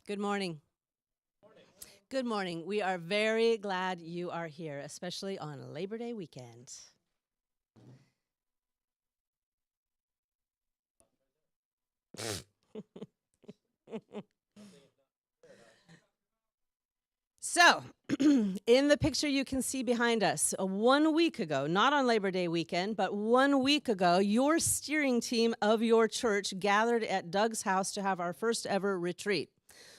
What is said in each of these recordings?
Good morning. Good morning. We are very glad you are here, especially on Labor Day weekend. So, in the picture you can see behind us, 1 week ago, not on Labor Day weekend, but 1 week ago, your steering team of your church gathered at Doug's house to have our first ever retreat.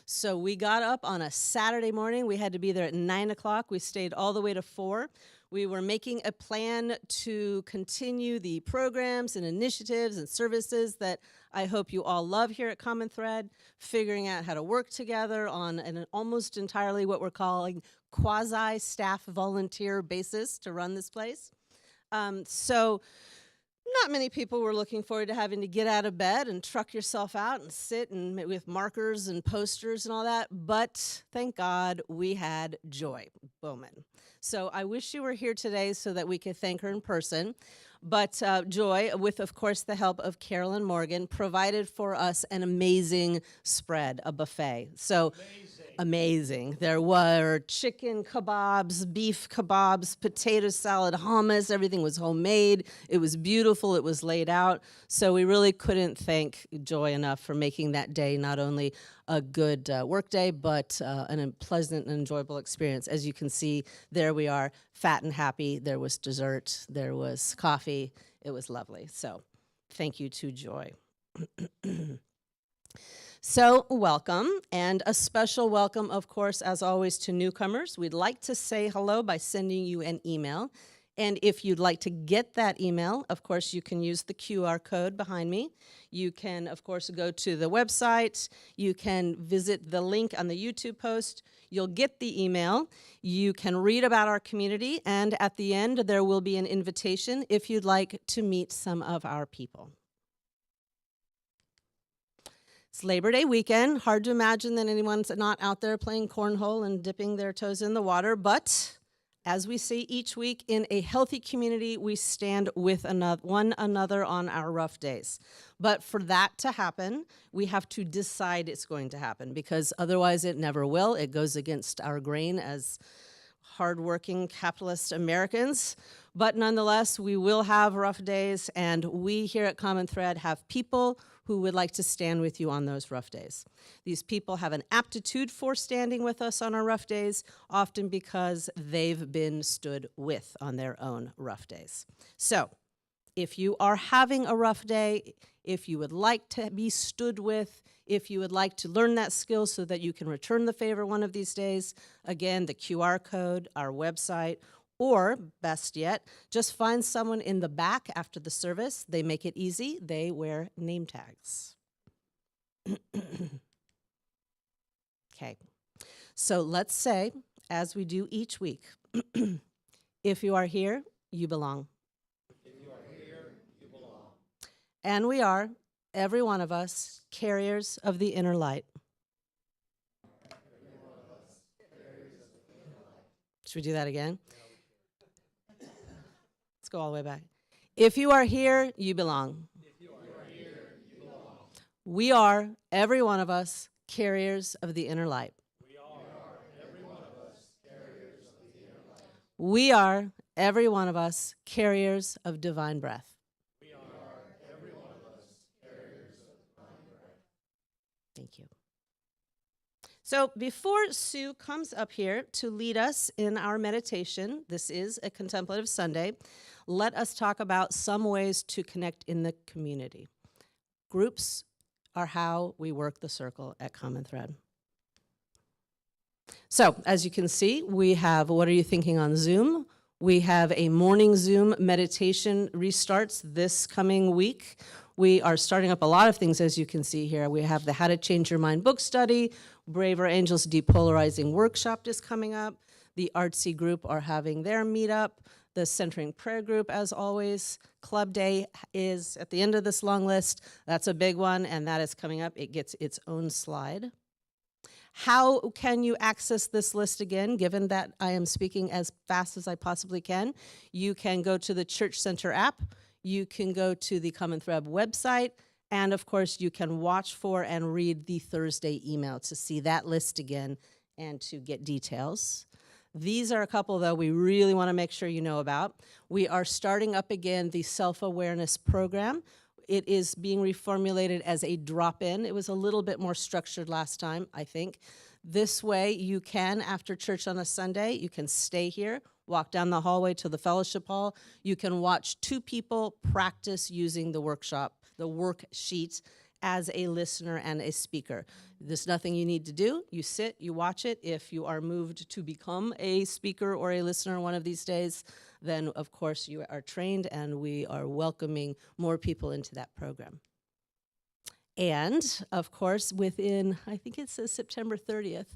So we got up on a Saturday morning. We had to be there at 9 o'clock. We stayed all the way to 4. We were making a plan to continue the programs and initiatives and services that I hope you all love here at Common Thread, figuring out how to work together on an almost entirely what we're calling quasi-staff volunteer basis to run this place. So not many people were looking forward to having to get out of bed and truck yourself out and sit and with markers and posters and all that, but thank God we had Joy Bowman. So I wish you were here today so that we could thank her in person. But Joy, with, of course, the help of Carolyn Morgan, provided for us an amazing spread, a buffet. So amazing. There were chicken kebabs, beef kebabs, potato salad, hummus. Everything was homemade. It was beautiful. It was laid out. So we really couldn't thank Joy enough for making that day not only a good work day, but a pleasant and enjoyable experience. As you can see, there we are, fat and happy. There was dessert. There was coffee. It was lovely. So thank you to Joy. So welcome, and a special welcome, of course, as always, to newcomers. We'd like to say hello by sending you an email. And if you'd like to get that email, of course, you can use the QR code behind me. You can, of course, go to the website. You can visit the link on the YouTube post. You'll get the email. You can read about our community. And at the end, there will be an invitation if you'd like to meet some of our people. It's Labor Day weekend. Hard to imagine that anyone's not out there playing cornhole and dipping their toes in the water. But as we say each week, in a healthy community, we stand with one another on our rough days. But for that to happen, we have to decide it's going to happen, because otherwise it never will. It goes against our grain as hardworking capitalist Americans. But nonetheless, we will have rough days, and we here at Common Thread have people who would like to stand with you on those rough days. These people have an aptitude for standing with us on our rough days, often because they've been stood with on their own rough days. So if you are having a rough day, if you would like to be stood with, if you would like to learn that skill so that you can return the favor one of these days, again, the QR code, our website, or, best yet, just find someone in the back after the service. They make it easy. They wear name tags. Okay. So let's say, as we do each week, if you are here, you belong. If you are here, you belong. And we are, every one of us, carriers of the inner light. Every one of us, carriers of the inner light. Should we do that again? Go all the way back. If you are here, you belong. If you are here, you belong. We are, every one of us, carriers of the inner light. We are, every one of us, carriers of the inner light. We are, every one of us, carriers of divine breath. We are, every one of us, carriers of divine breath. Thank you. So before Sue comes up here to lead us in our meditation, this is a contemplative Sunday, let us talk about some ways to connect in the community. Groups are how we work the circle at Common Thread. So as you can see, we have What Are You Thinking on Zoom? We have a morning Zoom meditation restarts this coming week. We are starting up a lot of things, as you can see here. We have the How to Change Your Mind book study. Braver Angels Depolarizing workshop is coming up. The Artsy group are having their meetup. The Centering Prayer group, as always. Club Day is at the end of this long list. That's a big one, and that is coming up. It gets its own slide. How can you access this list again, given that I am speaking as fast as I possibly can? You can go to the Church Center app. You can go to the Common Thread website, And of course, you can watch for and read the Thursday email to see that list again and to get details. These are a couple, though, we really want to make sure you know about. We are starting up again the self-awareness program. It is being reformulated as a drop-in. It was a little bit more structured last time, I think. This way, you can, after church on a Sunday, you can stay here, walk down the hallway to the fellowship hall. You can watch two people practice using the worksheet, as a listener and a speaker. There's nothing you need to do. You sit, you watch it. If you are moved to become a speaker or a listener one of these days, then of course you are trained, and we are welcoming more people into that program. And of course, within, I think it says September 30th,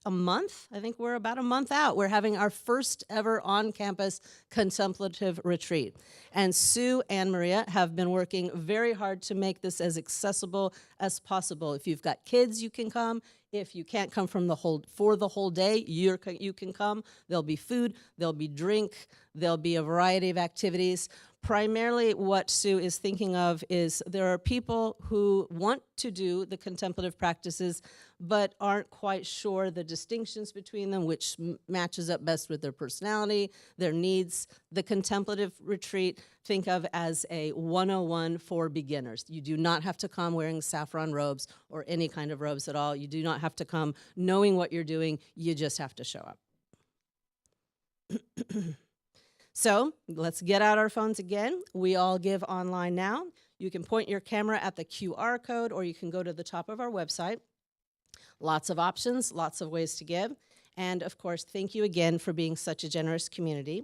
a month, I think we're about a month out, we're having our first ever on-campus contemplative retreat. And Sue and Maria have been working very hard to make this as accessible as possible. If you've got kids, you can come. If you can't come for the whole day, you can come. There'll be food, there'll be drink, there'll be a variety of activities. Primarily what Sue is thinking of is there are people who want to do the contemplative practices but aren't quite sure the distinctions between them, which matches up best with their personality, their needs. The contemplative retreat, think of as a 101 for beginners. You do not have to come wearing saffron robes or any kind of robes at all. You do not have to come knowing what you're doing. You just have to show up. So let's get out our phones again. We all give online now. You can point your camera at the QR code, or you can go to the top of our website. Lots of options, lots of ways to give. And of course, thank you again for being such a generous community.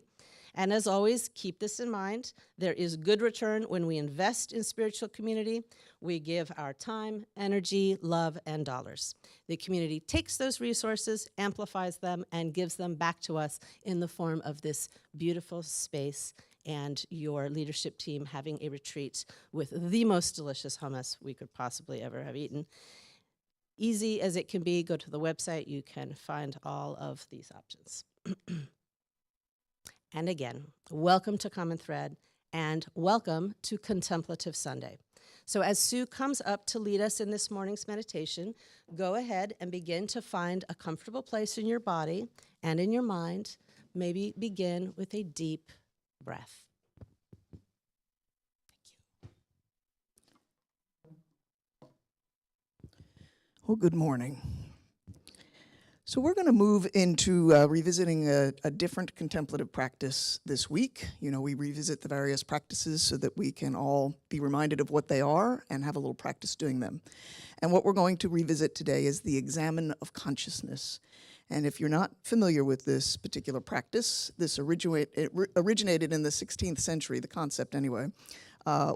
And as always, keep this in mind. There is good return when we invest in spiritual community. We give our time, energy, love, and dollars. The community takes those resources, amplifies them, and gives them back to us in the form of this beautiful space and your leadership team having a retreat with the most delicious hummus we could possibly ever have eaten. Easy as it can be, go to the website. You can find all of these options. And again, welcome to Common Thread, and welcome to Contemplative Sunday. So as Sue comes up to lead us in this morning's meditation, go ahead and begin to find a comfortable place in your body and in your mind. Maybe begin with a deep breath. Well, good morning. So we're going to move into revisiting a different contemplative practice this week. You know, we revisit the various practices so that we can all be reminded of what they are and have a little practice doing them. And what we're going to revisit today is the examen of consciousness. And if you're not familiar with this particular practice, this originated in the 16th century, the concept anyway,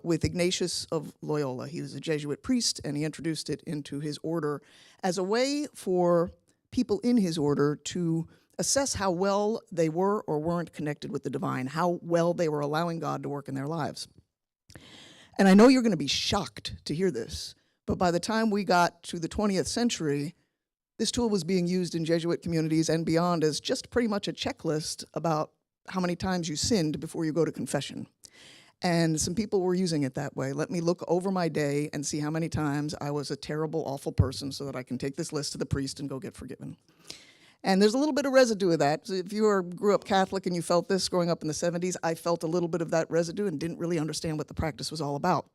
with Ignatius of Loyola. He was a Jesuit priest, and he introduced it into his order as a way for people in his order to assess how well they were or weren't connected with the divine, how well they were allowing God to work in their lives. And I know you're going to be shocked to hear this, but by the time we got to the 20th century, this tool was being used in Jesuit communities and beyond as just pretty much a checklist about how many times you sinned before you go to confession. And some people were using it that way. Let me look over my day and see how many times I was a terrible, awful person so that I can take this list to the priest and go get forgiven. And there's a little bit of residue of that. So if you grew up Catholic and you felt this growing up in the 70s, I felt a little bit of that residue and didn't really understand what the practice was all about.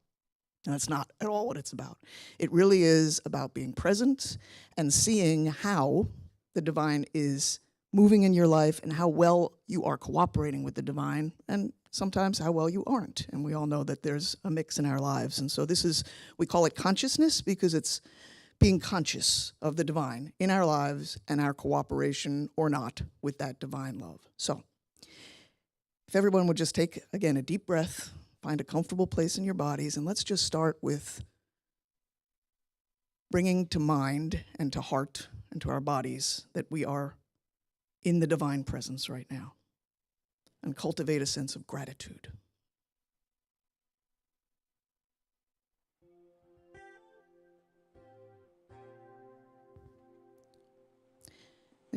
And that's not at all what it's about. It really is about being present and seeing how the divine is moving in your life and how well you are cooperating with the divine, and sometimes how well you aren't. And we all know that there's a mix in our lives. And so we call it consciousness because it's being conscious of the divine in our lives and our cooperation or not with that divine love. So if everyone would just take, again, a deep breath, find a comfortable place in your bodies, and let's just start with bringing to mind and to heart and to our bodies that we are in the divine presence right now, and cultivate a sense of gratitude.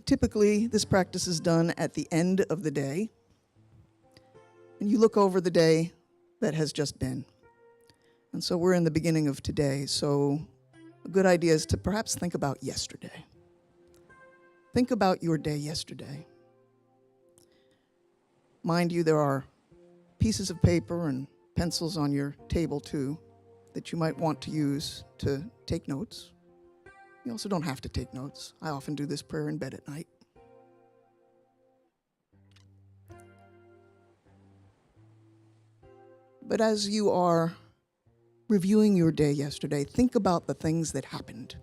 Typically, this practice is done at the end of the day, and you look over the day that has just been. And so we're in the beginning of today, so a good idea is to perhaps think about yesterday. Think about your day yesterday. Mind you, there are pieces of paper and pencils on your table too that you might want to use to take notes. You also don't have to take notes. I often do this prayer in bed at night. But as you are reviewing your day yesterday, think about the things that happened.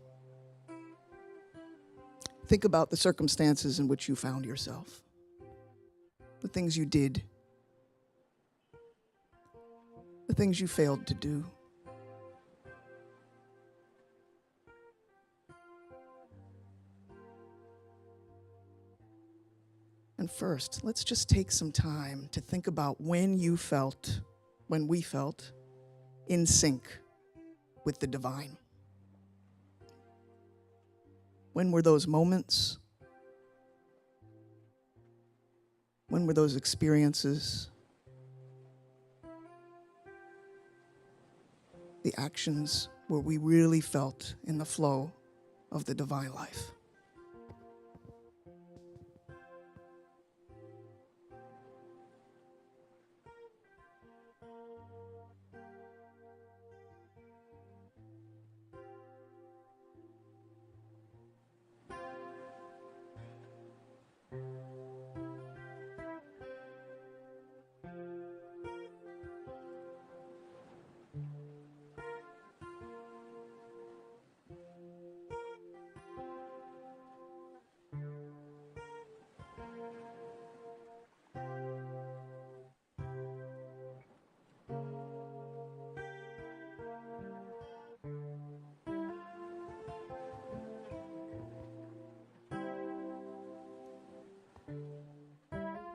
Think about the circumstances in which you found yourself, the things you did, the things you failed to do. And first, let's just take some time to think about when we felt in sync with the divine. When were those moments? When were those experiences? The actions where we really felt in the flow of the divine life.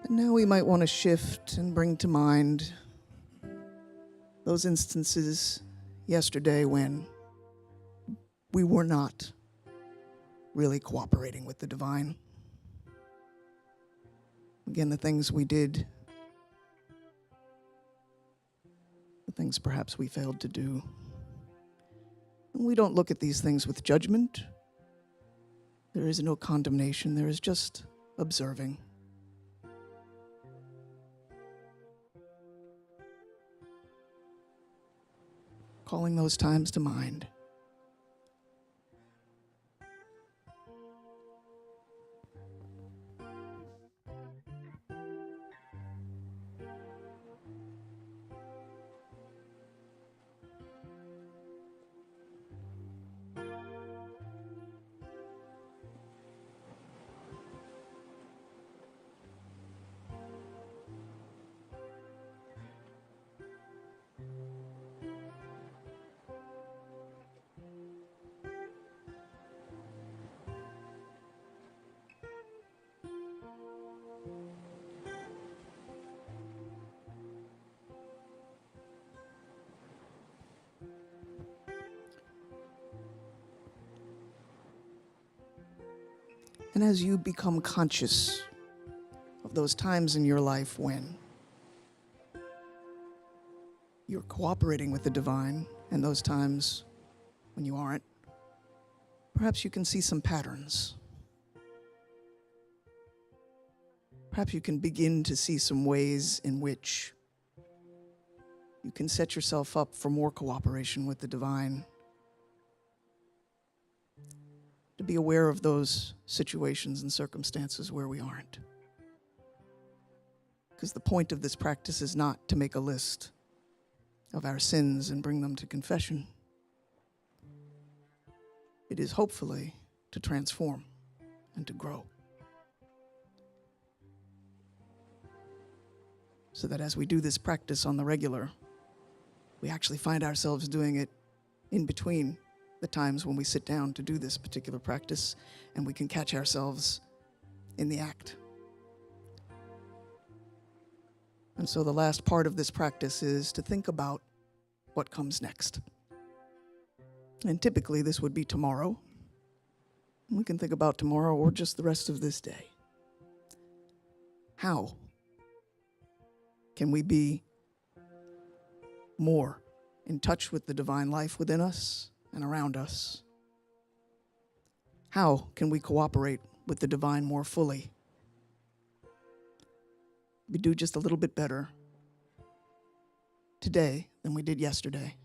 And now we might want to shift and bring to mind those instances yesterday when we were not really cooperating with the divine. Again, the things we did, the things perhaps we failed to do. And we don't look at these things with judgment. There is no condemnation. There is just observing. Calling those times to mind. And as you become conscious of those times in your life when you're cooperating with the divine and those times when you aren't, perhaps you can see some patterns. Perhaps you can begin to see some ways in which you can set yourself up for more cooperation with the divine. To be aware of those situations and circumstances where we aren't. Because the point of this practice is not to make a list of our sins and bring them to confession. It is hopefully to transform and to grow. So that as we do this practice on the regular, we actually find ourselves doing it in between the times when we sit down to do this particular practice, and we can catch ourselves in the act. And so the last part of this practice is to think about what comes next. And typically this would be tomorrow. We can think about tomorrow or just the rest of this day. How can we be more in touch with the divine life within us and around us? How can we cooperate with the divine more fully? We do just a little bit better today than we did yesterday,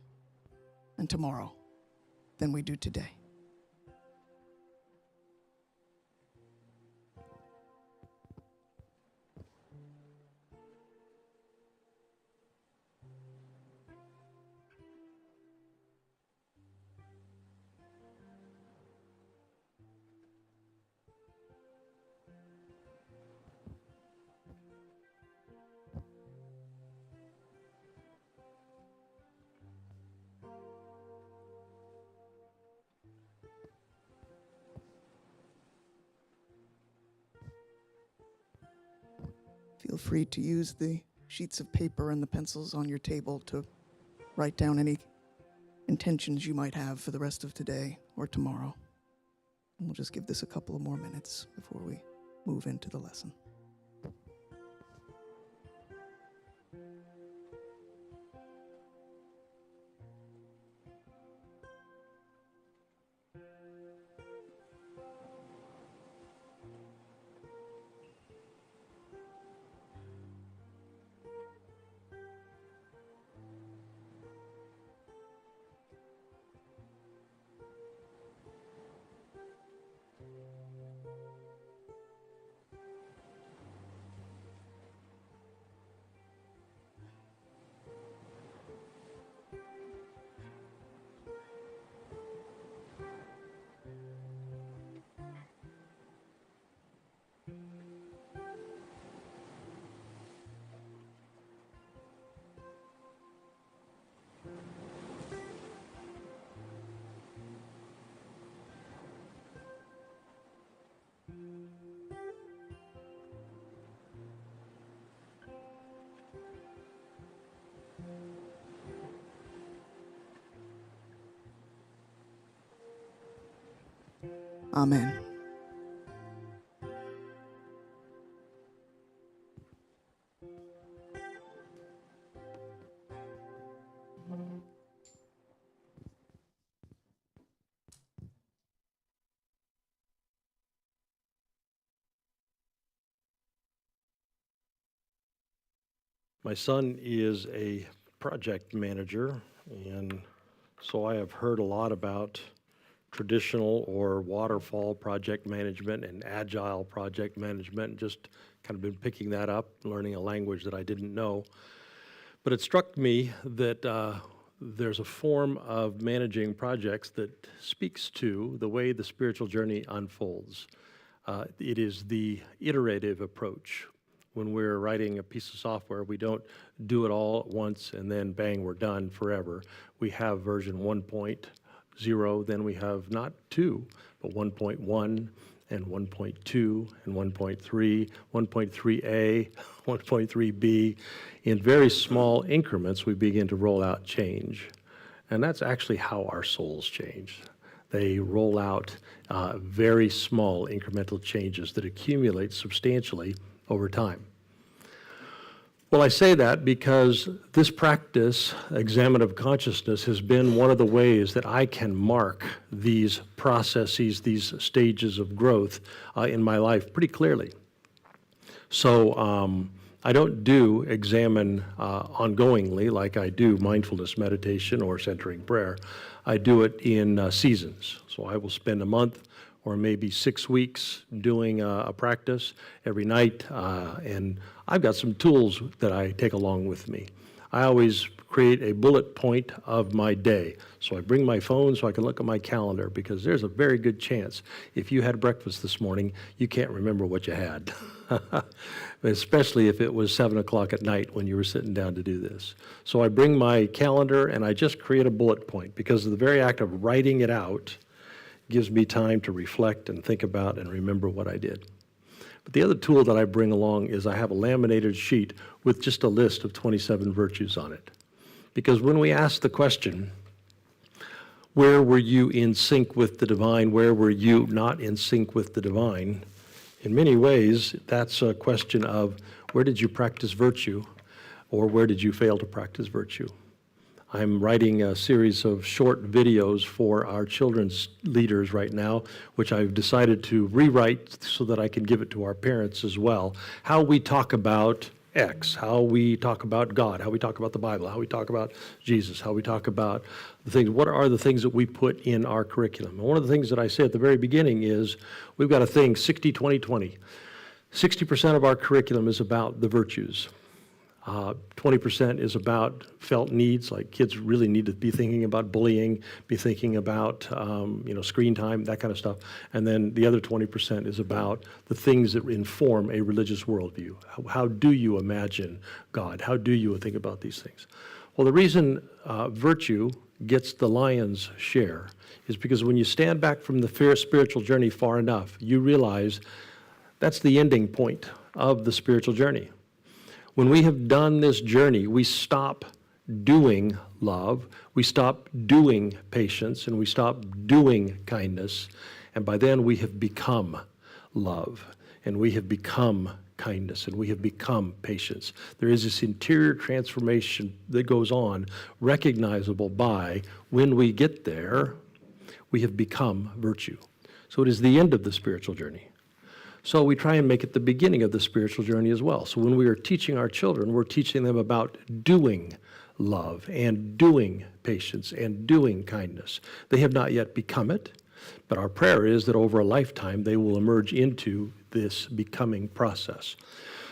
and tomorrow than we do today. Feel free to use the sheets of paper and the pencils on your table to write down any intentions you might have for the rest of today or tomorrow. And we'll just give this a couple of more minutes before we move into the lesson. Amen. My son is a project manager, and so I have heard a lot about traditional or waterfall project management and agile project management, and just kind of been picking that up, learning a language that I didn't know. But it struck me that there's a form of managing projects that speaks to the way the spiritual journey unfolds. It is the iterative approach. When we're writing a piece of software, we don't do it all at once and then bang, we're done forever. We have version 1.0, then we have not 2, but 1.1 and 1.2 and 1.3, 1.3a, 1.3b. In very small increments, we begin to roll out change. And that's actually how our souls change. They roll out very small incremental changes that accumulate substantially over time. Well, I say that because this practice, examinative consciousness, has been one of the ways that I can mark these processes, these stages of growth in my life pretty clearly. So I don't examine ongoingly like I do mindfulness meditation or centering prayer. I do it in seasons. So I will spend a month or maybe 6 weeks doing a practice every night. And I've got some tools that I take along with me. I always create a bullet point of my day. So I bring my phone so I can look at my calendar, because there's a very good chance if you had breakfast this morning, you can't remember what you had. Especially if it was 7 o'clock at night when you were sitting down to do this. So I bring my calendar and I just create a bullet point, because of the very act of writing it out gives me time to reflect and think about and remember what I did. But the other tool that I bring along is I have a laminated sheet with just a list of 27 virtues on it. Because when we ask the question, where were you in sync with the divine? Where were you not in sync with the divine? In many ways, that's a question of where did you practice virtue, or where did you fail to practice virtue? I'm writing a series of short videos for our children's leaders right now, which I've decided to rewrite so that I can give it to our parents as well. How we talk about X, how we talk about God, how we talk about the Bible, how we talk about Jesus, how we talk about the things, what are the things that we put in our curriculum. And one of the things that I say at the very beginning is we've got a thing, 60-20-20. 60% of our curriculum is about the virtues. 20% is about felt needs, like kids really need to be thinking about bullying, be thinking about screen time, that kind of stuff. And then the other 20% is about the things that inform a religious worldview. How do you imagine God? How do you think about these things? Well, the reason virtue gets the lion's share is because when you stand back from the spiritual journey far enough, you realize that's the ending point of the spiritual journey. When we have done this journey, we stop doing love, we stop doing patience, and we stop doing kindness. And by then we have become love, and we have become kindness, and we have become patience. There is this interior transformation that goes on, recognizable by when we get there, we have become virtue. So it is the end of the spiritual journey. So we try and make it the beginning of the spiritual journey as well. So when we are teaching our children, we're teaching them about doing love and doing patience and doing kindness. They have not yet become it, but our prayer is that over a lifetime they will emerge into this becoming process.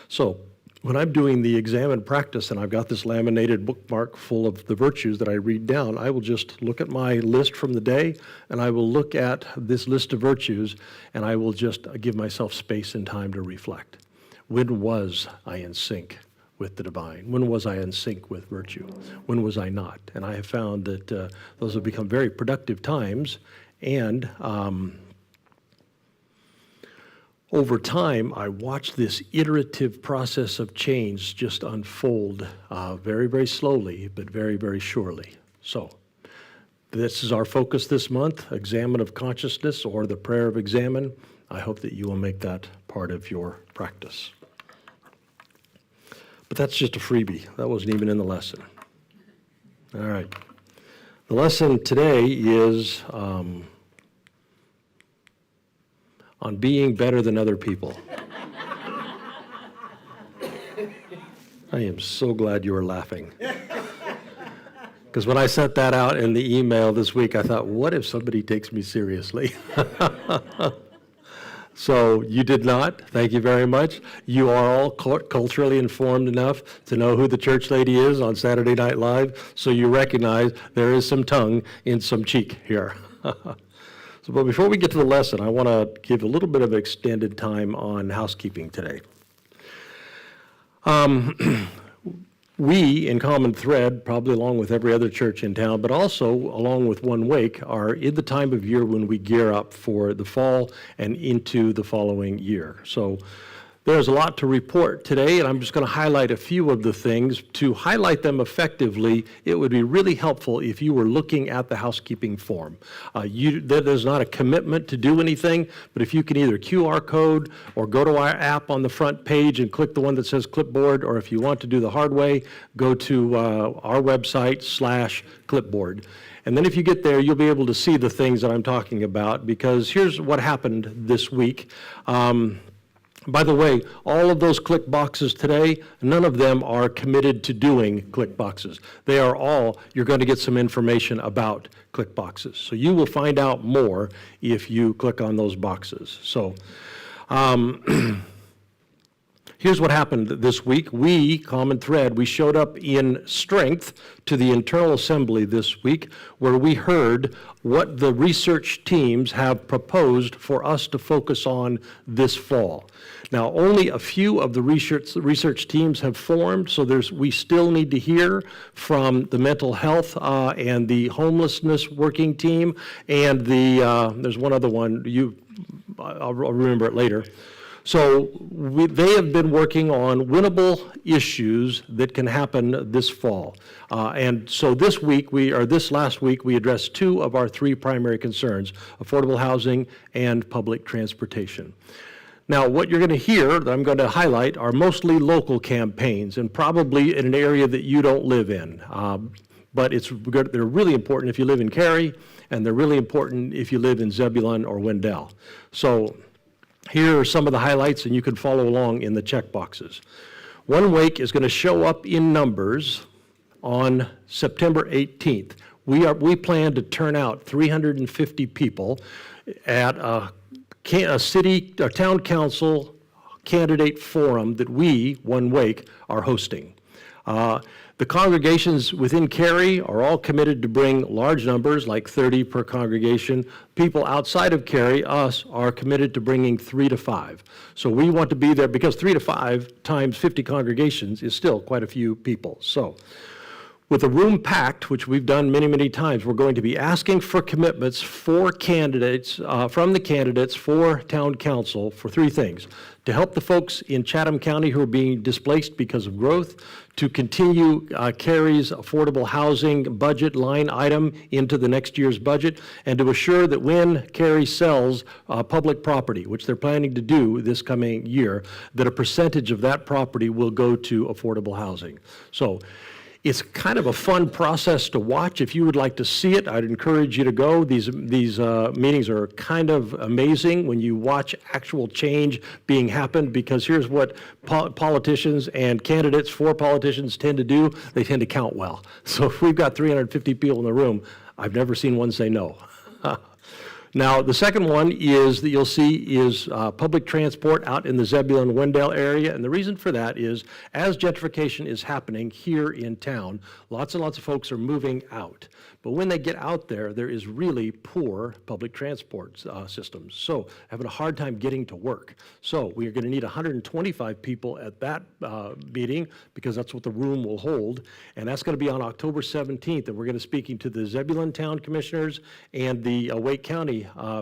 So when I'm doing the exam and practice and I've got this laminated bookmark full of the virtues that I read down, I will just look at my list from the day and I will look at this list of virtues and I will just give myself space and time to reflect. When was I in sync with the divine? When was I in sync with virtue? When was I not? And I have found that those have become very productive times, and over time, I watched this iterative process of change just unfold very, very slowly, but very, very surely. So this is our focus this month, Examine of Consciousness, or the Prayer of Examine. I hope that you will make that part of your practice. But that's just a freebie. That wasn't even in the lesson. All right. The lesson today is on being better than other people. I am so glad you are laughing. Because when I sent that out in the email this week, I thought, what if somebody takes me seriously? So you did not. Thank you very much. You are all culturally informed enough to know who the church lady is on Saturday Night Live, so you recognize there is some tongue in some cheek here. So, but before we get to the lesson, I want to give a little bit of extended time on housekeeping today. We, in common thread, probably along with every other church in town, but also along with One Wake, are in the time of year when we gear up for the fall and into the following year. So there's a lot to report today, and I'm just going to highlight a few of the things. To highlight them effectively, it would be really helpful if you were looking at the housekeeping form. There's not a commitment to do anything, but if you can either QR code or go to our app on the front page and click the one that says clipboard, or if you want to do the hard way, go to our website /clipboard. And then if you get there, you'll be able to see the things that I'm talking about, because here's what happened this week. By the way, all of those click boxes today, none of them are committed to doing click boxes. They are all, you're going to get some information about click boxes. So you will find out more if you click on those boxes. So here's what happened this week. We, Common Thread, we showed up in strength to the internal assembly this week, where we heard what the research teams have proposed for us to focus on this fall. Now, only a few of the research teams have formed, so we still need to hear from the mental health and the homelessness working team, and there's one other one, I'll remember it later. So they have been working on winnable issues that can happen this fall. And so this last week, we addressed two of our three primary concerns: affordable housing and public transportation. Now, what you're going to hear that I'm going to highlight are mostly local campaigns, and probably in an area that you don't live in. but they're really important if you live in Cary, and they're really important if you live in Zebulon or Wendell. So here are some of the highlights, and you can follow along in the check boxes. One Wake is going to show up in numbers on September 18th. We plan to turn out 350 people at a town council candidate forum that we, One Wake, are hosting. The congregations within Cary are all committed to bring large numbers, like 30 per congregation. People outside of Cary, us, are committed to bringing 3 to 5. So we want to be there because 3 to 5 times 50 congregations is still quite a few people. So with the room packed, which we've done many, many times, we're going to be asking for commitments for candidates, from the candidates for town council for 3 things. To help the folks in Chatham County who are being displaced because of growth, to continue Cary's affordable housing budget line item into the next year's budget, and to assure that when Cary sells public property, which they're planning to do this coming year, that a percentage of that property will go to affordable housing. So it's kind of a fun process to watch. If you would like to see it, I'd encourage you to go. These meetings are kind of amazing when you watch actual change being happened, because here's what politicians and candidates for politicians tend to do. They tend to count well. So if we've got 350 people in the room, I've never seen one say no. Now, the second one is that you'll see is public transport out in the Zebulon-Wendell area, and the reason for that is as gentrification is happening here in town, lots and lots of folks are moving out. But when they get out there, there is really poor public transport systems, so having a hard time getting to work. So we are going to need 125 people at that meeting, because that's what the room will hold, and that's going to be on October 17th, and we're going to be speaking to the Zebulon Town Commissioners and the Wake County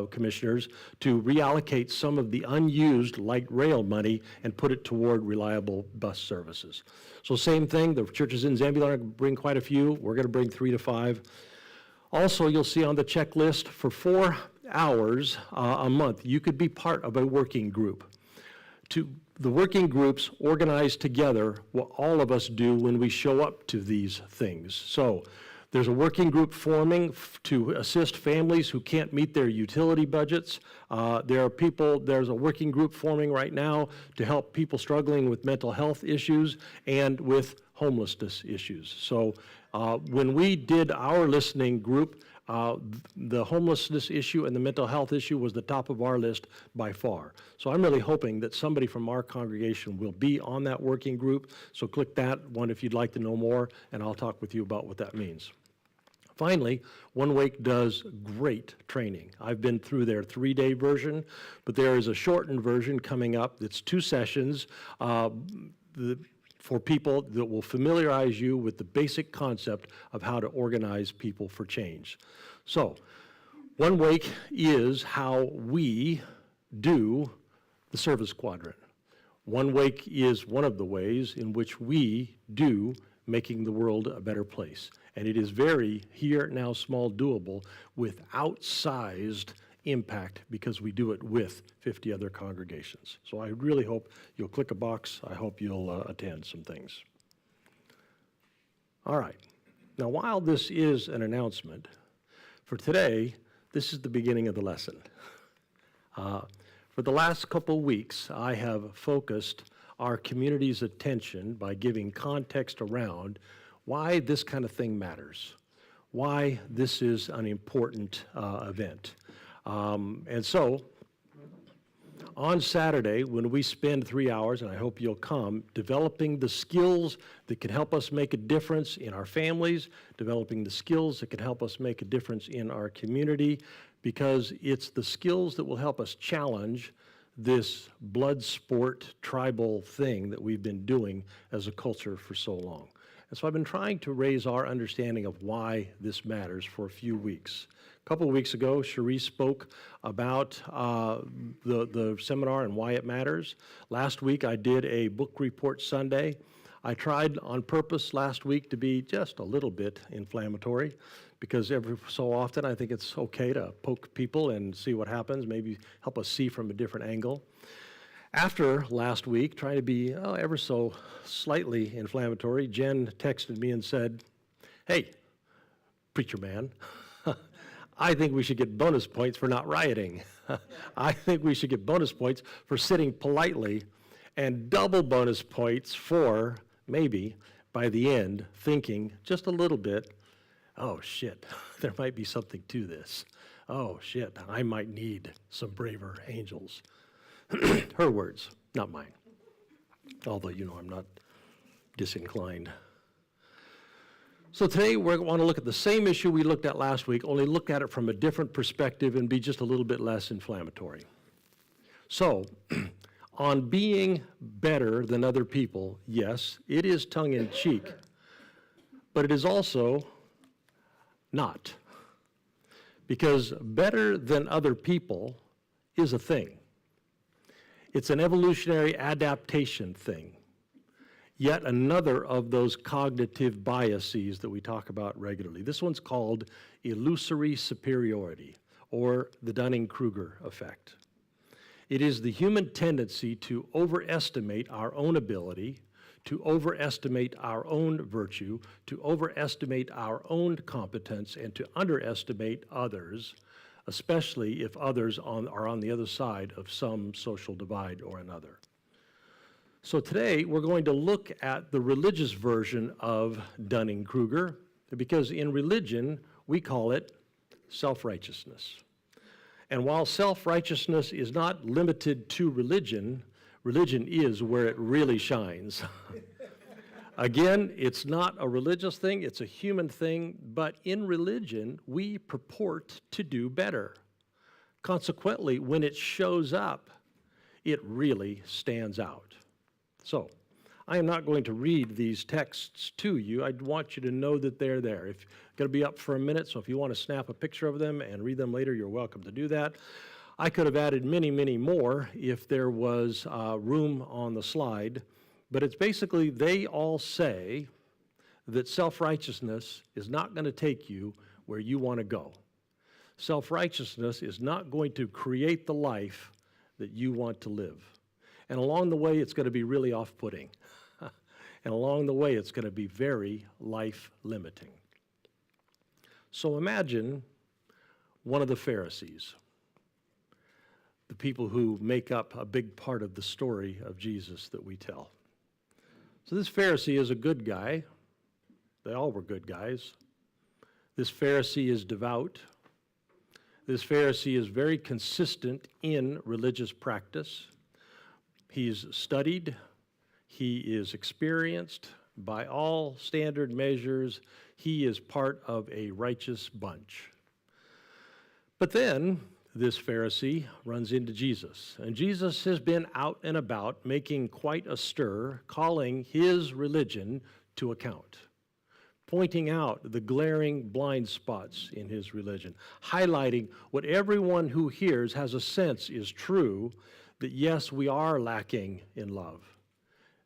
commissioners to reallocate some of the unused light rail money and put it toward reliable bus services. So same thing, the churches in Zebulon are going to bring quite a few. We're going to bring 3 to 5. Also, you'll see on the checklist, for 4 hours a month, you could be part of a working group. The working groups organize together what all of us do when we show up to these things. So there's a working group forming to assist families who can't meet their utility budgets. There's a working group forming right now to help people struggling with mental health issues and with homelessness issues. So when we did our listening group, the homelessness issue and the mental health issue was the top of our list by far. So I'm really hoping that somebody from our congregation will be on that working group. So click that one if you'd like to know more, and I'll talk with you about what that means. Finally, One Wake does great training. I've been through their 3-day version, but there is a shortened version coming up that's 2 sessions for people that will familiarize you with the basic concept of how to organize people for change. So, One Wake is how we do the service quadrant. One Wake is one of the ways in which we do making the world a better place. And it is very here, now, small, doable with outsized impact, because we do it with 50 other congregations. So I really hope you'll click a box. I hope you'll attend some things. All right. Now, while this is an announcement, for today, this is the beginning of the lesson. For the last couple weeks, I have focused our community's attention by giving context around why this kind of thing matters, why this is an important event. And so, on Saturday, when we spend 3 hours, and I hope you'll come, developing the skills that can help us make a difference in our families, developing the skills that can help us make a difference in our community, because it's the skills that will help us challenge this blood sport tribal thing that we've been doing as a culture for so long. And so I've been trying to raise our understanding of why this matters for a few weeks. A couple of weeks ago, Cherie spoke about the seminar and why it matters. Last week, I did a book report Sunday. I tried on purpose last week to be just a little bit inflammatory, because every so often I think it's okay to poke people and see what happens, maybe help us see from a different angle. After last week, trying to be ever so slightly inflammatory, Jen texted me and said, "Hey, preacher man. I think we should get bonus points for not rioting. I think we should get bonus points for sitting politely, and double bonus points for, maybe, by the end, thinking just a little bit, oh shit, there might be something to this. Oh shit, I might need some braver angels. Her words, not mine. Although, I'm not disinclined. So today we want to look at the same issue we looked at last week, only look at it from a different perspective and be just a little bit less inflammatory. So, on being better than other people, yes, it is tongue-in-cheek, but it is also not. Because better than other people is a thing. It's an evolutionary adaptation thing. Yet another of those cognitive biases that we talk about regularly. This one's called illusory superiority, or the Dunning-Kruger effect. It is the human tendency to overestimate our own ability, to overestimate our own virtue, to overestimate our own competence, and to underestimate others, especially if others are on the other side of some social divide or another. So today, we're going to look at the religious version of Dunning-Kruger, because in religion, we call it self-righteousness. And while self-righteousness is not limited to religion, religion is where it really shines. Again, it's not a religious thing, it's a human thing, but in religion, we purport to do better. Consequently, when it shows up, it really stands out. So, I am not going to read these texts to you. I want you to know that they're there. It's going to be up for a minute, so if you want to snap a picture of them and read them later, you're welcome to do that. I could have added many, many more if there was room on the slide, but it's basically they all say that self-righteousness is not going to take you where you want to go. Self-righteousness is not going to create the life that you want to live. And along the way, it's going to be really off-putting. And along the way, it's going to be very life-limiting. So imagine one of the Pharisees, the people who make up a big part of the story of Jesus that we tell. So this Pharisee is a good guy. They all were good guys. This Pharisee is devout. This Pharisee is very consistent in religious practice. He's studied, he is experienced. By all standard measures, he is part of a righteous bunch. But then, this Pharisee runs into Jesus, and Jesus has been out and about making quite a stir, calling his religion to account, pointing out the glaring blind spots in his religion, highlighting what everyone who hears has a sense is true, that yes, we are lacking in love.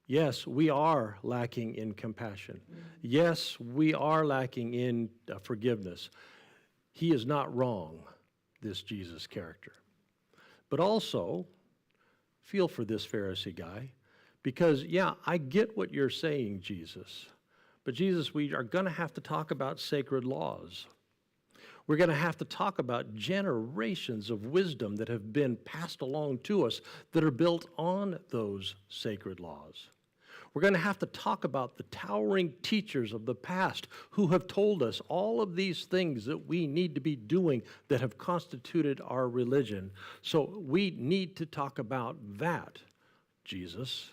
Yes, we are lacking in compassion. Yes, we are lacking in forgiveness. He is not wrong, this Jesus character. But also, feel for this Pharisee guy, because, yeah, I get what you're saying, Jesus. But Jesus, we are going to have to talk about sacred laws. We're going to have to talk about generations of wisdom that have been passed along to us that are built on those sacred laws. We're going to have to talk about the towering teachers of the past who have told us all of these things that we need to be doing that have constituted our religion. So we need to talk about that, Jesus.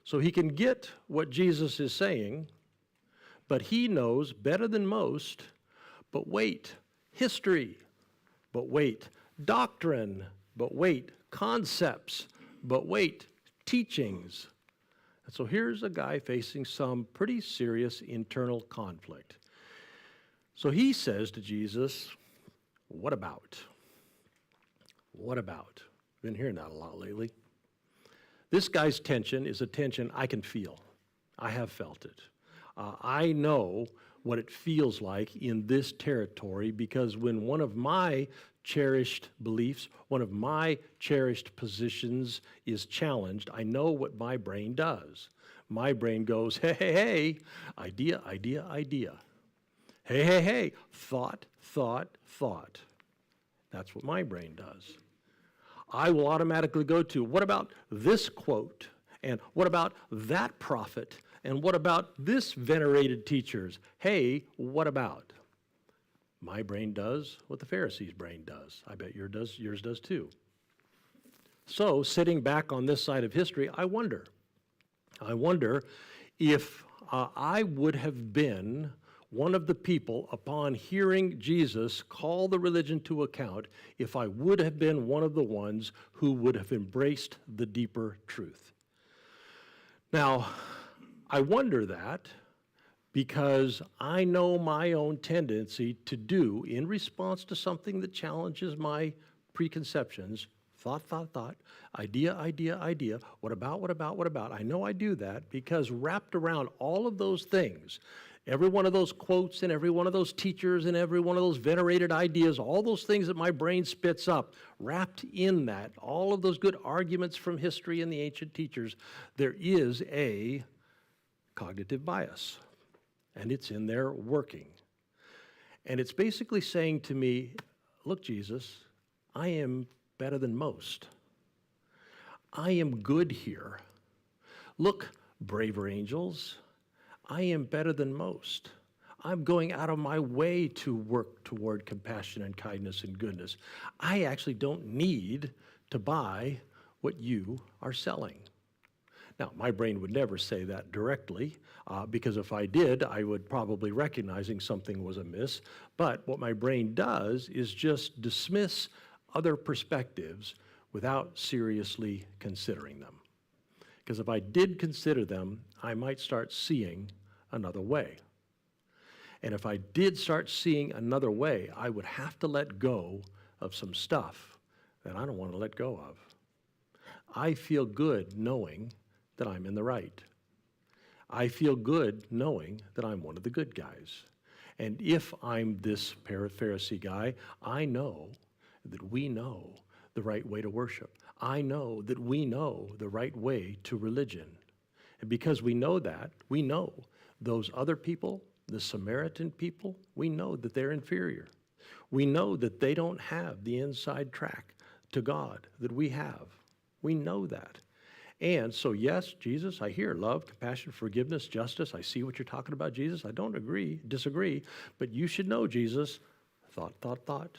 So he can get what Jesus is saying, but he knows better than most. But wait, history, but wait, doctrine, but wait, concepts, but wait, teachings. And so here's a guy facing some pretty serious internal conflict. So he says to Jesus, what about? What about? Been hearing that a lot lately. This guy's tension is a tension I can feel. I have felt it. I know what it feels like in this territory, because when one of my cherished beliefs, one of my cherished positions is challenged, I know what my brain does. My brain goes, hey, hey, hey, idea, idea, idea. Hey, thought, thought, thought. That's what my brain does. I will automatically go to, what about this quote? And what about that prophet? And what about this venerated teachers? Hey, what about? My brain does what the Pharisees' brain does. I bet yours does too. So, sitting back on this side of history, I wonder if I would have been one of the people, upon hearing Jesus call the religion to account, if I would have been one of the ones who would have embraced the deeper truth. Now, I wonder that because I know my own tendency to do, in response to something that challenges my preconceptions, thought, idea, what about? I know I do that because wrapped around all of those things, every one of those quotes and every one of those teachers and every one of those venerated ideas, all those things that my brain spits up, wrapped in that, all of those good arguments from history and the ancient teachers, there is a cognitive bias, and it's in there working. And it's basically saying to me, look, Jesus, I am better than most. I am good here. Look, braver angels, I am better than most. I'm going out of my way to work toward compassion and kindness and goodness. I actually don't need to buy what you are selling. Now, my brain would never say that directly, because if I did, I would probably recognizing something was amiss. But what my brain does is just dismiss other perspectives without seriously considering them. Because if I did consider them, I might start seeing another way. And if I did start seeing another way, I would have to let go of some stuff that I don't want to let go of. I feel good knowing that I'm in the right. I feel good knowing that I'm one of the good guys. And if I'm this Pharisee guy, I know that we know the right way to worship. I know that we know the right way to religion. And because we know that, we know those other people, the Samaritan people, we know that they're inferior. We know that they don't have the inside track to God that we have. We know that. And so, yes, Jesus, I hear love, compassion, forgiveness, justice. I see what you're talking about, Jesus. I don't disagree. But you should know, Jesus, thought,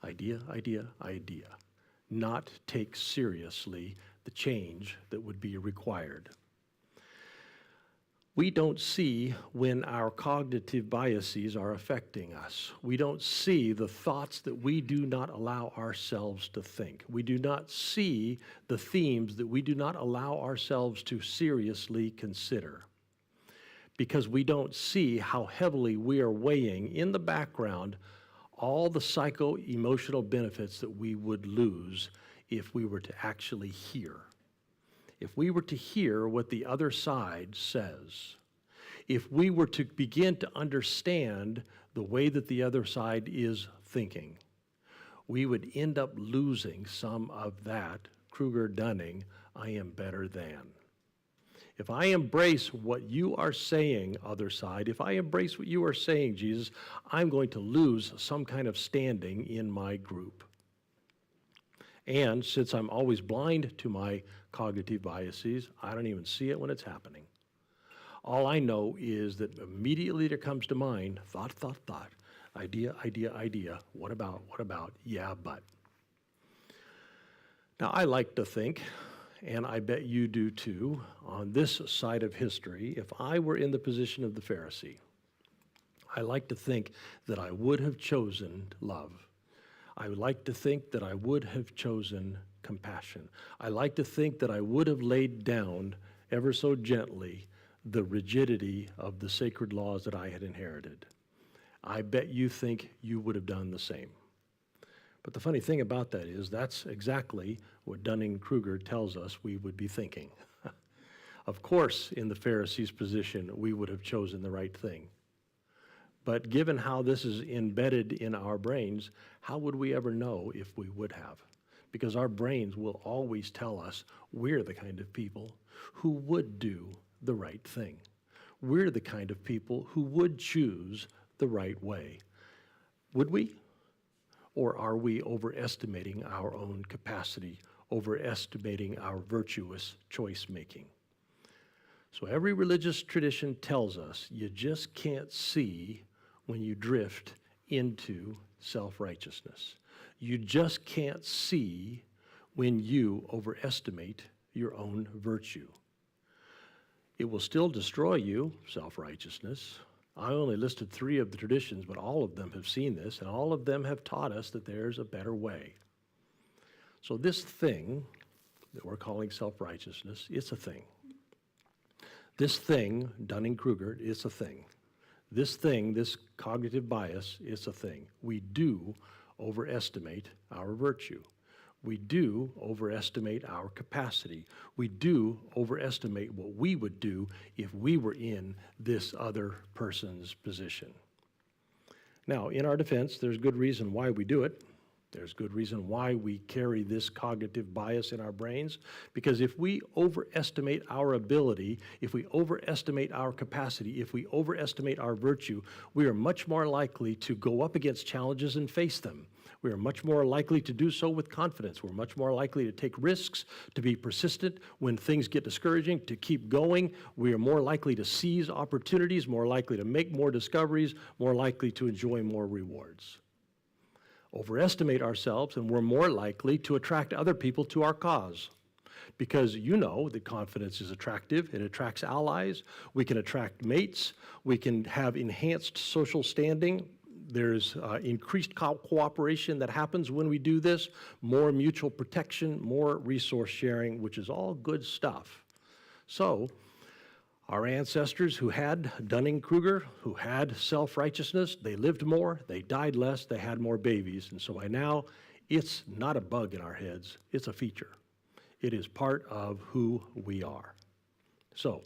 idea. Not take seriously the change that would be required. We don't see when our cognitive biases are affecting us. We don't see the thoughts that we do not allow ourselves to think. We do not see the themes that we do not allow ourselves to seriously consider. Because we don't see how heavily we are weighing in the background all the psycho-emotional benefits that we would lose if we were to actually hear. If we were to hear what the other side says, if we were to begin to understand the way that the other side is thinking, we would end up losing some of that Kruger-Dunning, I am better than. If I embrace what you are saying, other side, if I embrace what you are saying, Jesus, I'm going to lose some kind of standing in my group. And since I'm always blind to my cognitive biases, I don't even see it when it's happening. All I know is that immediately there comes to mind, thought, idea, what about, yeah, but. Now, I like to think, and I bet you do too, on this side of history, if I were in the position of the Pharisee, I like to think that I would have chosen love. I would like to think that I would have chosen compassion. I like to think that I would have laid down ever so gently the rigidity of the sacred laws that I had inherited. I bet you think you would have done the same. But the funny thing about that is that's exactly what Dunning-Kruger tells us we would be thinking. Of course, in the Pharisees' position, we would have chosen the right thing. But given how this is embedded in our brains, how would we ever know if we would have? Because our brains will always tell us we're the kind of people who would do the right thing. We're the kind of people who would choose the right way. Would we? Or are we overestimating our own capacity, overestimating our virtuous choice making? So every religious tradition tells us you just can't see when you drift into self-righteousness. You just can't see when you overestimate your own virtue. It will still destroy you, self-righteousness. I only listed 3 of the traditions, but all of them have seen this, and all of them have taught us that there's a better way. So this thing that we're calling self-righteousness, it's a thing. This thing, Dunning-Kruger, it's a thing. This thing, this cognitive bias, it's a thing. We do overestimate our virtue. We do overestimate our capacity. We do overestimate what we would do if we were in this other person's position. Now, in our defense, there's good reason why we do it. There's good reason why we carry this cognitive bias in our brains, because if we overestimate our ability, if we overestimate our capacity, if we overestimate our virtue, we are much more likely to go up against challenges and face them. We are much more likely to do so with confidence. We're much more likely to take risks, to be persistent when things get discouraging, to keep going. We are more likely to seize opportunities, more likely to make more discoveries, more likely to enjoy more rewards. Overestimate ourselves, and we're more likely to attract other people to our cause. Because you know that confidence is attractive, it attracts allies, we can attract mates, we can have enhanced social standing. There's increased cooperation that happens when we do this, more mutual protection, more resource sharing, which is all good stuff. So, our ancestors who had Dunning-Kruger, who had self-righteousness, they lived more, they died less, they had more babies. And so by now, it's not a bug in our heads, it's a feature. It is part of who we are. So,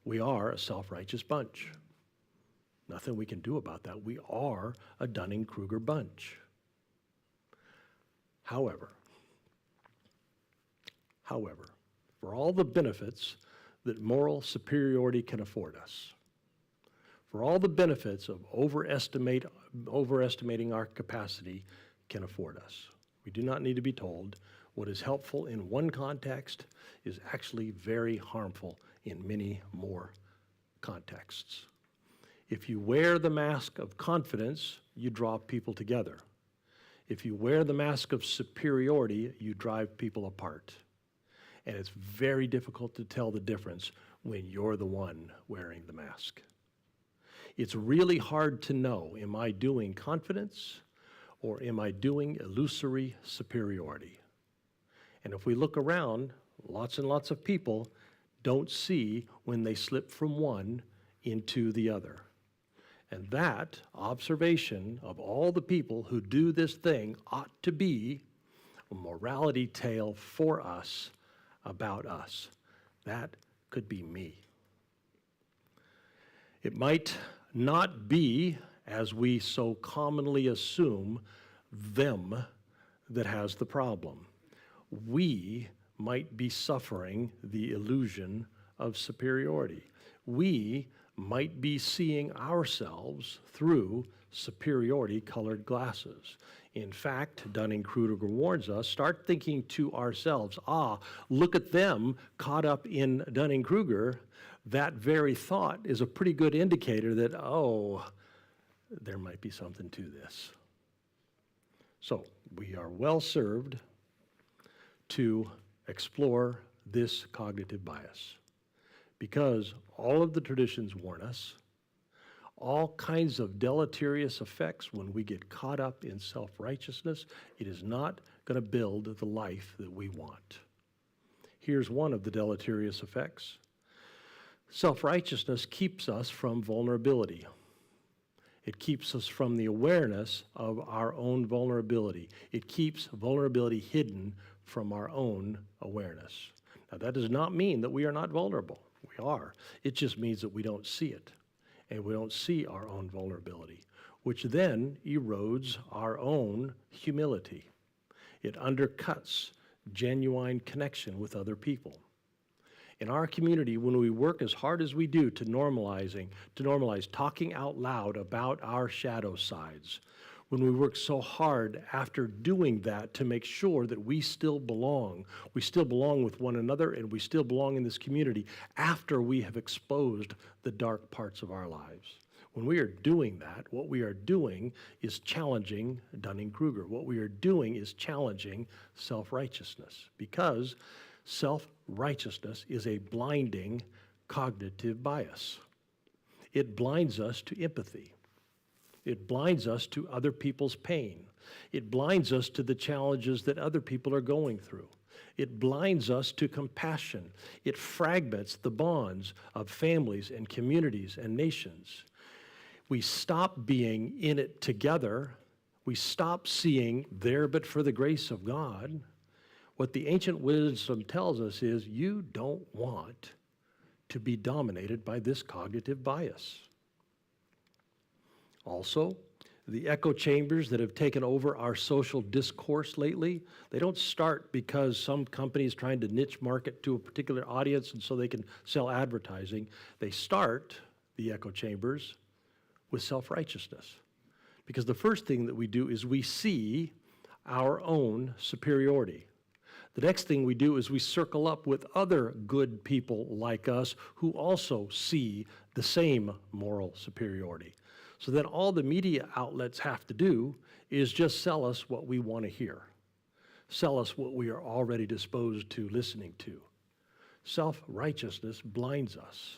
we are a self-righteous bunch. Nothing we can do about that. We are a Dunning-Kruger bunch. However, for all the benefits that moral superiority can afford us, for all the benefits of overestimating our capacity can afford us, we do not need to be told what is helpful in one context is actually very harmful in many more contexts. If you wear the mask of confidence, you draw people together. If you wear the mask of superiority, you drive people apart. And it's very difficult to tell the difference when you're the one wearing the mask. It's really hard to know, am I doing confidence or am I doing illusory superiority? And if we look around, lots and lots of people don't see when they slip from one into the other. And that observation of all the people who do this thing ought to be a morality tale for us about us. That could be me. It might not be, as we so commonly assume, them that has the problem. We might be suffering the illusion of superiority. We might be seeing ourselves through superiority-colored glasses. In fact, Dunning-Kruger warns us, start thinking to ourselves, look at them caught up in Dunning-Kruger. That very thought is a pretty good indicator that, there might be something to this. So, we are well served to explore this cognitive bias, because all of the traditions warn us, all kinds of deleterious effects when we get caught up in self-righteousness. It is not going to build the life that we want. Here's one of the deleterious effects. Self-righteousness keeps us from vulnerability. It keeps us from the awareness of our own vulnerability. It keeps vulnerability hidden from our own awareness. Now, that does not mean that we are not vulnerable. We are. It just means that we don't see it, and we don't see our own vulnerability, which then erodes our own humility. It undercuts genuine connection with other people. In our community, when we work as hard as we do to normalize talking out loud about our shadow sides, when we work so hard after doing that to make sure that we still belong with one another, and we still belong in this community after we have exposed the dark parts of our lives. When we are doing that, what we are doing is challenging Dunning-Kruger. What we are doing is challenging self-righteousness, because self-righteousness is a blinding cognitive bias. It blinds us to empathy. It blinds us to other people's pain. It blinds us to the challenges that other people are going through. It blinds us to compassion. It fragments the bonds of families and communities and nations. We stop being in it together. We stop seeing there but for the grace of God. What the ancient wisdom tells us is you don't want to be dominated by this cognitive bias. Also, the echo chambers that have taken over our social discourse lately, they don't start because some company is trying to niche market to a particular audience and so they can sell advertising. They start, the echo chambers, with self-righteousness. Because the first thing that we do is we see our own superiority. The next thing we do is we circle up with other good people like us who also see the same moral superiority. So then all the media outlets have to do is just sell us what we want to hear. Sell us what we are already disposed to listening to. Self-righteousness blinds us.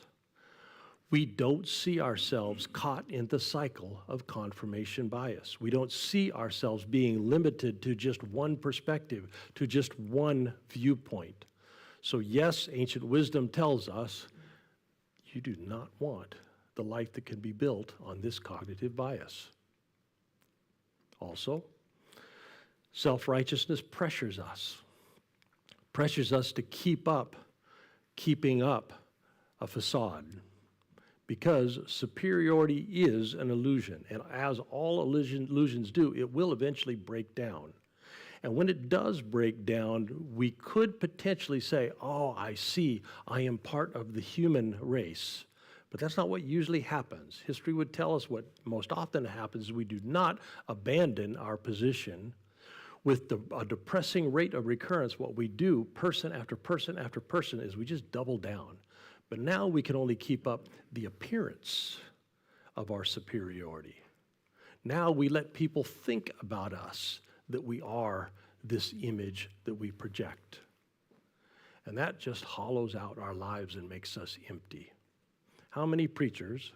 We don't see ourselves caught in the cycle of confirmation bias. We don't see ourselves being limited to just one perspective, to just one viewpoint. So yes, ancient wisdom tells us you do not want the life that can be built on this cognitive bias. Also, self-righteousness pressures us to keeping up a facade, because superiority is an illusion, and as all illusions do, it will eventually break down. And when it does break down, we could potentially say, oh, I see, I am part of the human race. But that's not what usually happens. History would tell us what most often happens is we do not abandon our position. With a depressing rate of recurrence, what we do, person after person after person, is we just double down. But now we can only keep up the appearance of our superiority. Now we let people think about us that we are this image that we project. And that just hollows out our lives and makes us empty. How many preachers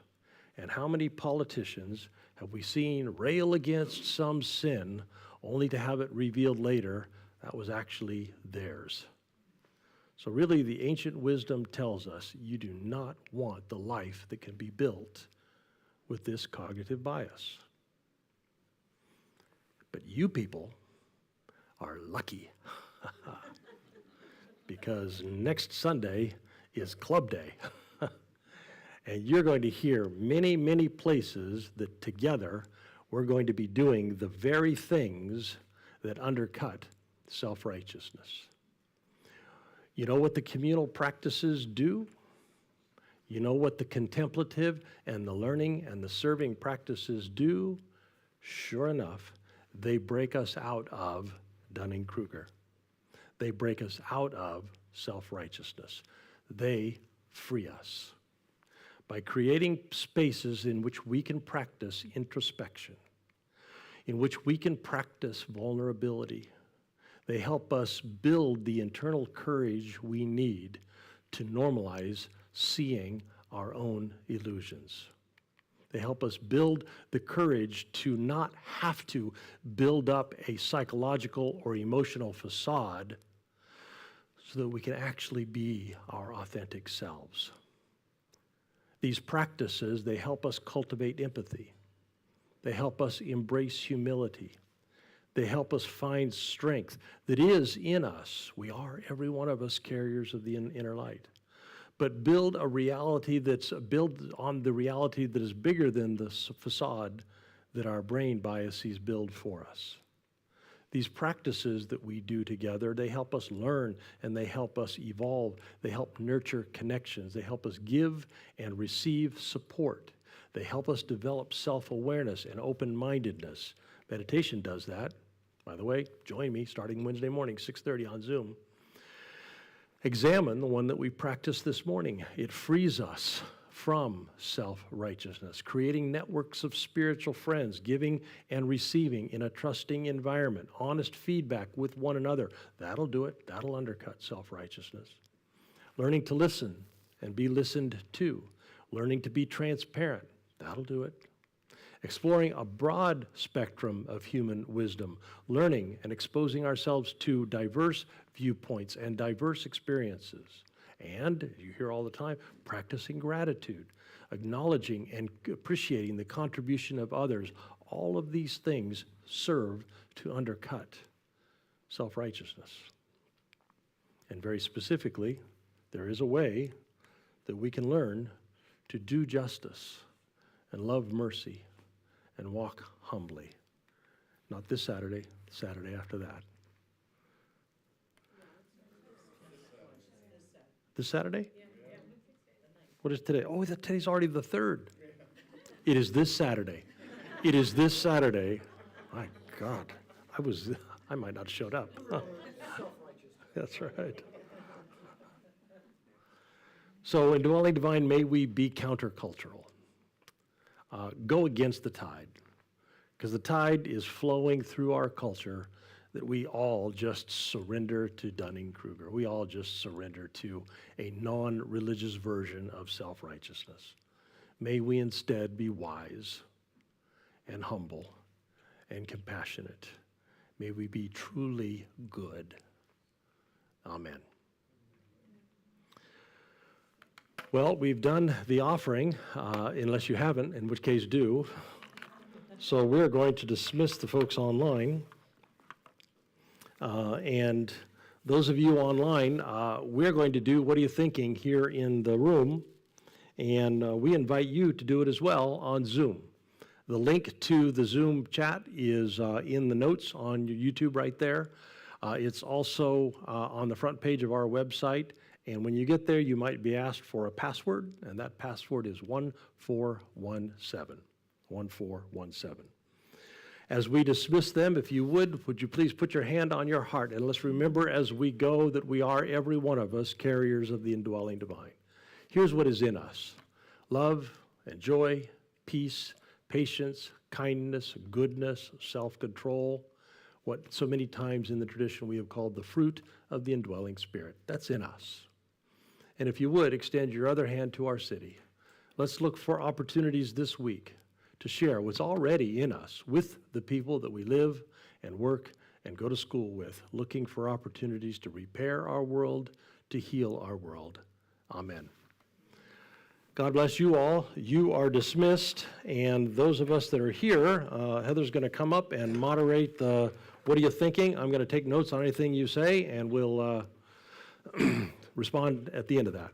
and how many politicians have we seen rail against some sin only to have it revealed later that was actually theirs? So really, the ancient wisdom tells us you do not want the life that can be built with this cognitive bias. But you people are lucky because next Sunday is Club Day. And you're going to hear many, many places that together we're going to be doing the very things that undercut self-righteousness. You know what the communal practices do? You know what the contemplative and the learning and the serving practices do? Sure enough, they break us out of Dunning-Kruger. They break us out of self-righteousness. They free us. By creating spaces in which we can practice introspection, in which we can practice vulnerability, they help us build the internal courage we need to normalize seeing our own illusions. They help us build the courage to not have to build up a psychological or emotional facade so that we can actually be our authentic selves. These practices, they help us cultivate empathy. They help us embrace humility. They help us find strength that is in us. We are, every one of us, carriers of the inner light. But build a reality built on the reality that is bigger than the facade that our brain biases build for us. These practices that we do together, they help us learn and they help us evolve. They help nurture connections. They help us give and receive support. They help us develop self-awareness and open-mindedness. Meditation does that. By the way, join me starting Wednesday morning, 6:30 on Zoom. Examine the one that we practiced this morning. It frees us from self-righteousness, creating networks of spiritual friends, giving and receiving in a trusting environment, honest feedback with one another. That'll do it. That'll undercut self-righteousness. Learning to listen and be listened to. Learning to be transparent. That'll do it. Exploring a broad spectrum of human wisdom, learning and exposing ourselves to diverse viewpoints and diverse experiences. And, you hear all the time, practicing gratitude, acknowledging and appreciating the contribution of others. All of these things serve to undercut self-righteousness. And very specifically, there is a way that we can learn to do justice and love mercy and walk humbly. Not this Saturday, the Saturday after that. This Saturday? What is today? Oh, today's already the 3rd. It is this Saturday. It is this Saturday. My God, I might not have showed up. Huh. That's right. So in Dwelling Divine, may we be countercultural. Go against the tide, because the tide is flowing through our culture that we all just surrender to Dunning-Kruger. We all just surrender to a non-religious version of self-righteousness. May we instead be wise and humble and compassionate. May we be truly good. Amen. Well, we've done the offering, unless you haven't, in which case do. So we're going to dismiss the folks online. And those of you online, we're going to do What Are You Thinking here in the room, and we invite you to do it as well on Zoom. The link to the Zoom chat is in the notes on your YouTube right there. It's also on the front page of our website, and when you get there, you might be asked for a password, and that password is 1417, 1417. As we dismiss them, if you would you please put your hand on your heart, and let's remember as we go that we are, every one of us, carriers of the indwelling divine. Here's what is in us: love and joy, peace, patience, kindness, goodness, self-control, what so many times in the tradition we have called the fruit of the indwelling spirit. That's in us. And if you would, extend your other hand to our city. Let's look for opportunities this week to share what's already in us with the people that we live and work and go to school with, looking for opportunities to repair our world, to heal our world. Amen. God bless you all. You are dismissed, and those of us that are here, Heather's going to come up and moderate the What Are You Thinking? I'm going to take notes on anything you say, and we'll respond at the end of that.